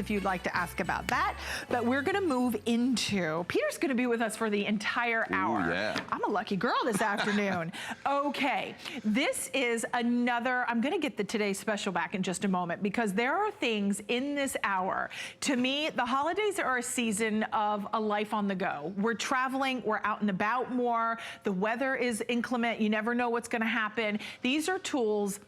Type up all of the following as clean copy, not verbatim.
if you'd like to ask about that. But we're gonna move into, Peter's gonna be with us for the entire hour. Ooh, yeah. I'm a lucky girl this afternoon. Okay, this is another, I'm gonna get the Today's Special back in just a moment because there are things in this hour. To me, the holidays are a season of a life on the go. We're traveling, we're out and about more, the weather is inclement, you never know what's gonna happen. These are tools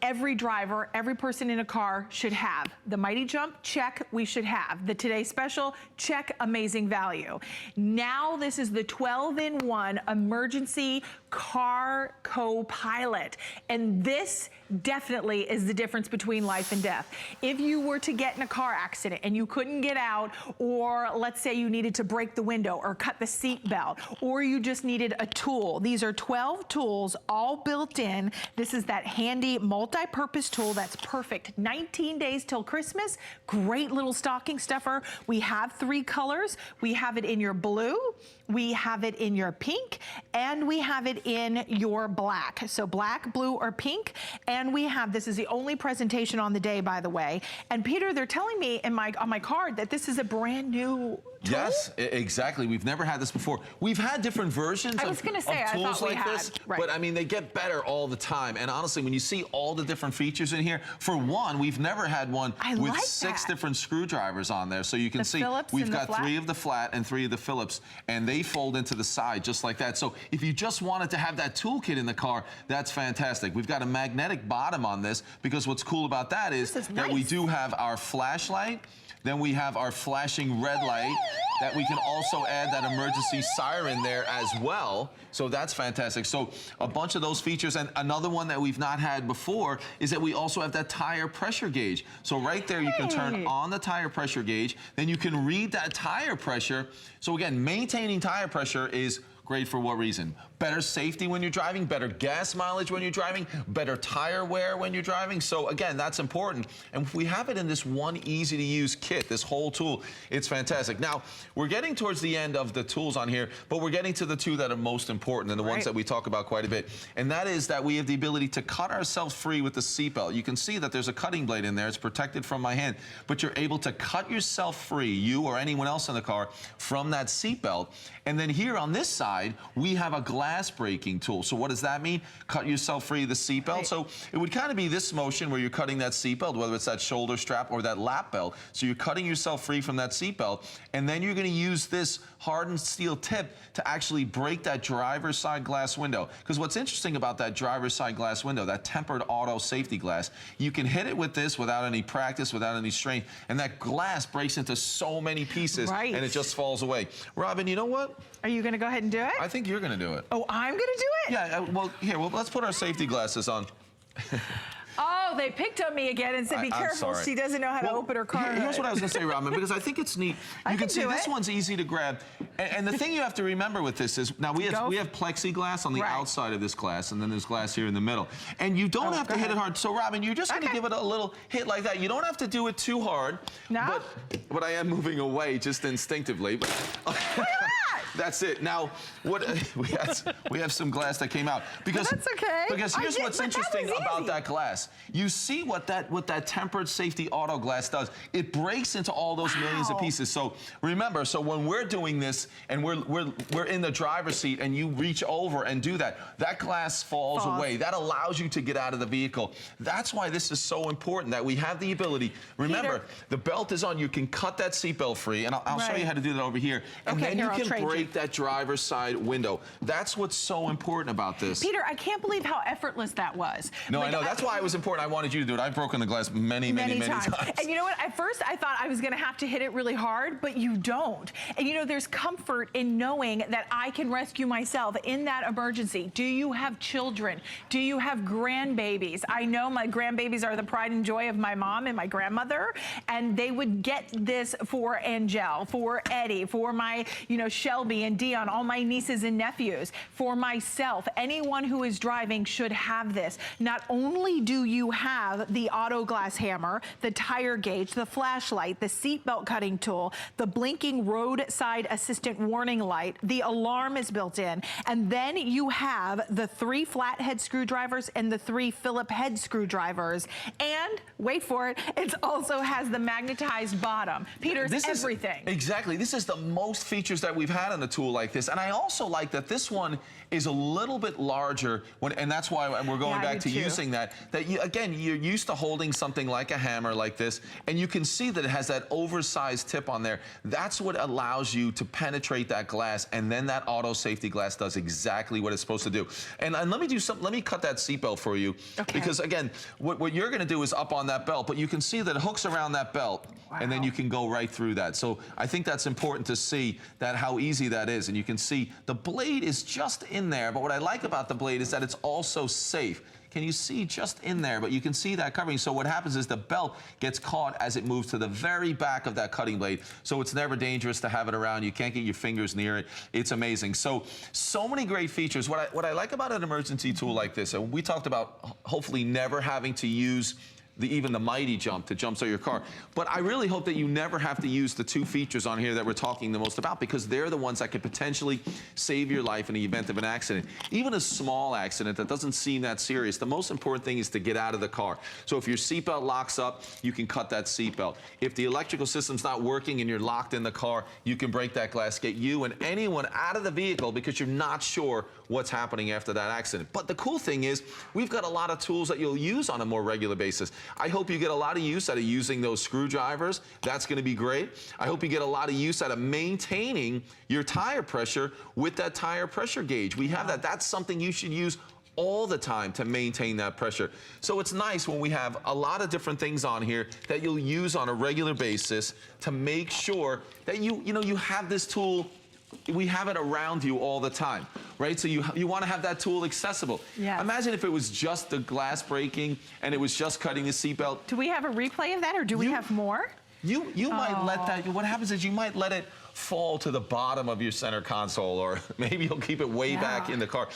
every driver, every person in a car should have. The Mighty Jump, check, we should have. The Today Special, check, amazing value. Now this is the 12-in-1 emergency car co-pilot. And this definitely is the difference between life and death. If you were to get in a car accident and you couldn't get out, or let's say you needed to break the window or cut the seat belt, or you just needed a tool. These are 12 tools all built in. This is that handy multi-purpose tool that's perfect. 19 days till Christmas. Great little stocking stuffer. We have 3 colors. We have it in your blue, we have it in your pink, and we have it in your black. So black, blue, or pink. And we have, this is the only presentation on the day, by the way. And Peter, they're telling me on my card that this is a brand new tool? Yes, exactly. We've never had this before. We've had different versions of tools like this, but I mean, they get better all the time. And honestly, when you see all the different features in here, for one, we've never had one with 6 different screwdrivers on there. So you can see we've got 3 of the flat and 3 of the Phillips, and they fold into the side just like that. So if you just wanted to have that toolkit in the car, that's fantastic. We've got a magnetic bottom on this because what's cool about that is that we do have our flashlight. Then we have our flashing red light that we can also add that emergency siren there as well. So that's fantastic. So a bunch of those features. And another one that we've not had before is that we also have that tire pressure gauge. So right there, you can turn on the tire pressure gauge. Then you can read that tire pressure. So again, maintaining tire pressure is great for what reason? Better safety when you're driving, better gas mileage when you're driving, better tire wear when you're driving. So again, that's important. And if we have it in this one easy to use kit, this whole tool, it's fantastic. Now, we're getting towards the end of the tools on here, but we're getting to the 2 that are most important and the ones that we talk about quite a bit. And that is that we have the ability to cut ourselves free with the seatbelt. You can see that there's a cutting blade in there. It's protected from my hand, but you're able to cut yourself free, you or anyone else in the car, from that seatbelt. And then here on this side, we have a glass breaking tool. So what does that mean? Cut yourself free of the seatbelt. So it would kind of be this motion where you're cutting that seatbelt, whether it's that shoulder strap or that lap belt. So you're cutting yourself free from that seatbelt, and then you're going to use this hardened steel tip to actually break that driver's side glass window. Because what's interesting about that driver's side glass window, that tempered auto safety glass, you can hit it with this without any practice, without any strain, and that glass breaks into so many pieces, and it just falls away. Robin, you know what? Are you going to go ahead and do it? I think you're going to do it. Oh, I'm going to do it? Yeah, well, here, let's put our safety glasses on. Oh, they picked on me again and said, be careful, she doesn't know how to open her car. Here's what I was going to say, Robin, because I think it's neat. You can see this one's easy to grab. And the thing you have to remember with this is, now we have plexiglass on the outside of this glass, and then there's glass here in the middle. And you don't have to hit it hard. So, Robin, you're just going to give it a little hit like that. You don't have to do it too hard. No? But I am moving away just instinctively. Look at that! That's it. Now, we have some glass that came out. Because, that's okay. Because here's what's interesting about that glass. You see what that tempered safety auto glass does. It breaks into all those millions of pieces. So remember, when we're doing this and we're in the driver's seat and you reach over and do that, that glass falls away. That allows you to get out of the vehicle. That's why this is so important, that we have the ability. Remember, the belt is on. You can cut that seatbelt free, and I'll show you how to do that over here. And then you can break that driver's side window. That's what's so important about this. Peter, I can't believe how effortless that was. No, I know. That's why it was important. I wanted you to do it. I've broken the glass many times. And you know what? At first, I thought I was going to have to hit it really hard, but you don't. And you know, there's comfort in knowing that I can rescue myself in that emergency. Do you have children? Do you have grandbabies? I know my grandbabies are the pride and joy of my mom and my grandmother, and they would get this for Angel, for Eddie, for my, Shelby, Bobby and Dion, all my nieces and nephews, for myself, anyone who is driving should have this. Not only do you have the auto glass hammer, the tire gauge, the flashlight, the seatbelt cutting tool, the blinking roadside assistant warning light, the alarm is built in, and then you have the 3 flathead screwdrivers and the 3 Phillip head screwdrivers, and wait for it, it also has the magnetized bottom. Peter, it's everything. Exactly. This is the most features that we've had on a tool like this, and I also like that this one is a little bit larger, and that's why we're going back to using that. Again, you're used to holding something like a hammer like this, and you can see that it has that oversized tip on there. That's what allows you to penetrate that glass, and then that auto safety glass does exactly what it's supposed to do. And let me do something. Let me cut that seatbelt for you, because again, what you're going to do is up on that belt, but you can see that it hooks around that belt, and then you can go right through that. So I think that's important to see that how easy that is, and you can see the blade is just in there, but what I like about the blade is that it's also safe. Can you see just in there? But you can see that covering. So what happens is the belt gets caught as it moves to the very back of that cutting blade. So it's never dangerous to have it around. You can't get your fingers near it. It's amazing. So many great features. What I like about an emergency tool like this, and we talked about hopefully never having to use even the mighty jump to jumpstart your car. But I really hope that you never have to use the 2 features on here that we're talking the most about, because they're the ones that could potentially save your life in the event of an accident. Even a small accident that doesn't seem that serious, the most important thing is to get out of the car. So if your seatbelt locks up, you can cut that seatbelt. If the electrical system's not working and you're locked in the car, you can break that glass, get you and anyone out of the vehicle because you're not sure what's happening after that accident. But the cool thing is, we've got a lot of tools that you'll use on a more regular basis. I hope you get a lot of use out of using those screwdrivers. That's going to be great. I hope you get a lot of use out of maintaining your tire pressure with that tire pressure gauge. We have that. That's something you should use all the time to maintain that pressure. So it's nice when we have a lot of different things on here that you'll use on a regular basis to make sure that you have this tool. We have it around you all the time, right? So you want to have that tool accessible. Yes. Imagine if it was just the glass breaking and it was just cutting the seatbelt. Do we have a replay of that, or do we have more? You might let that, what happens is you might let it fall to the bottom of your center console, or maybe you'll keep it way back in the car.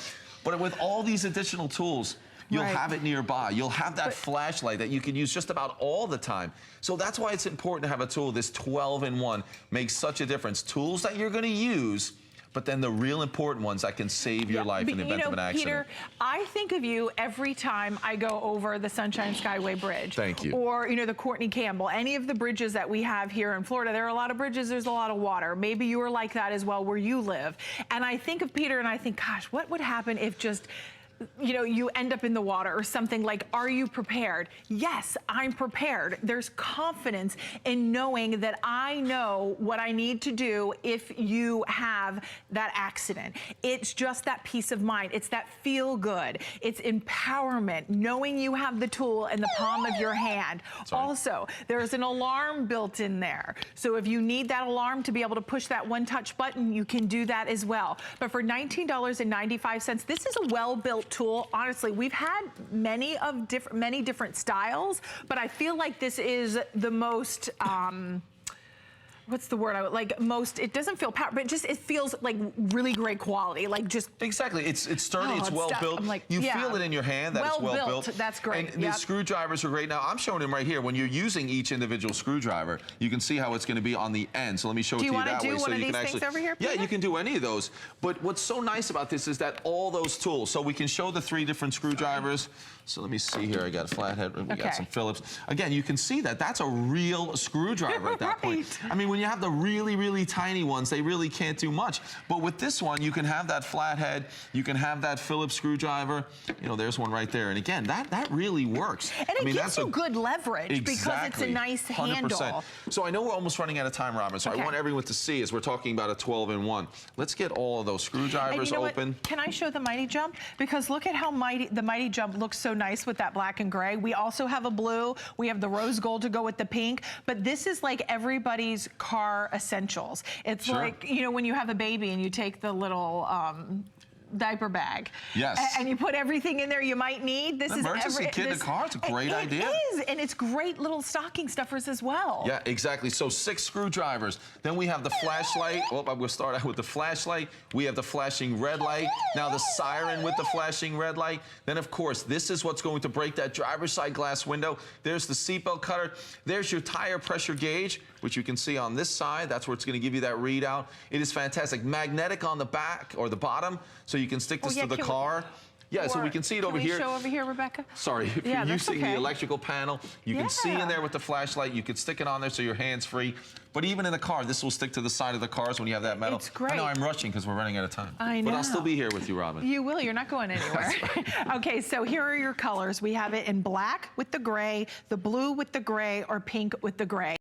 But with all these additional tools, you'll have it nearby. You'll have that flashlight that you can use just about all the time. So that's why it's important to have a tool. This 12-in-1 makes such a difference. Tools that you're going to use, but then the real important ones that can save your life in the event of an accident. Peter, I think of you every time I go over the Sunshine Skyway Bridge. Thank you. Or, the Courtney Campbell, any of the bridges that we have here in Florida. There are a lot of bridges, there's a lot of water. Maybe you are like that as well where you live. And I think of Peter and I think, gosh, what would happen if just you end up in the water or something? Like, are you prepared? Yes, I'm prepared. There's confidence in knowing that I know what I need to do if you have that accident. It's just that peace of mind. It's that feel good. It's empowerment, knowing you have the tool in the palm of your hand. Also, there's an alarm built in there. So if you need that alarm to be able to push that one-touch button, you can do that as well. But for $19.95, this is a well-built tool. Honestly, we've had many different styles, but I feel like this is the most what's the word I would like most? It doesn't feel power, but it feels like really great quality. Like just exactly. It's sturdy. It's well built. Like, you feel it in your hand that it's well built. That's great. And the screwdrivers are great. Now I'm showing them right here. When you're using each individual screwdriver, you can see how it's going to be on the end. So let me show it to you that way, so you can actually. Over here, yeah, you can do any of those. But what's so nice about this is that all those tools. So we can show the 3 different screwdrivers. So let me see here. I got a flathead. We got some Phillips. Again, you can see that that's a real screwdriver at that point. I mean, when you have the really, really tiny ones, they really can't do much. But with this one, you can have that flathead. You can have that Phillips screwdriver. There's one right there. And again, that really works. And it gives you good leverage because it's a nice 100%. Handle. So I know we're almost running out of time, Robin. So I want everyone to see as we're talking about a 12-in-1. Let's get all of those screwdrivers open. Can I show the Mighty Jump? Because look at how the Mighty Jump looks so nice with that black and gray. We also have a blue. We have the rose gold to go with the pink. But this is like everybody's car essentials. It's like, when you have a baby and you take the little diaper bag. Yes. And you put everything in there you might need. This is emergency kit in the car. It's a great idea. It is, and it's great little stocking stuffers as well. Yeah, exactly. So 6 screwdrivers. Then we have the flashlight. Well, we'll start out with the flashlight. We have the flashing red light. Now the siren with the flashing red light. Then, of course, this is what's going to break that driver's side glass window. There's the seatbelt cutter. There's your tire pressure gauge, which you can see on this side. That's where it's going to give you that readout. It is fantastic. Magnetic on the back or the bottom, so you can stick this to the car. Yeah, so we can see it over here. Can we show over here, Rebecca? Sorry, if you're using the electrical panel, you can see in there with the flashlight. You can stick it on there so your hand's free. But even in the car, this will stick to the side of the cars when you have that metal. It's great. I know I'm rushing because we're running out of time. I know. But I'll still be here with you, Robin. You will. You're not going anywhere. Okay, so here are your colors. We have it in black with the gray, the blue with the gray, or pink with the gray.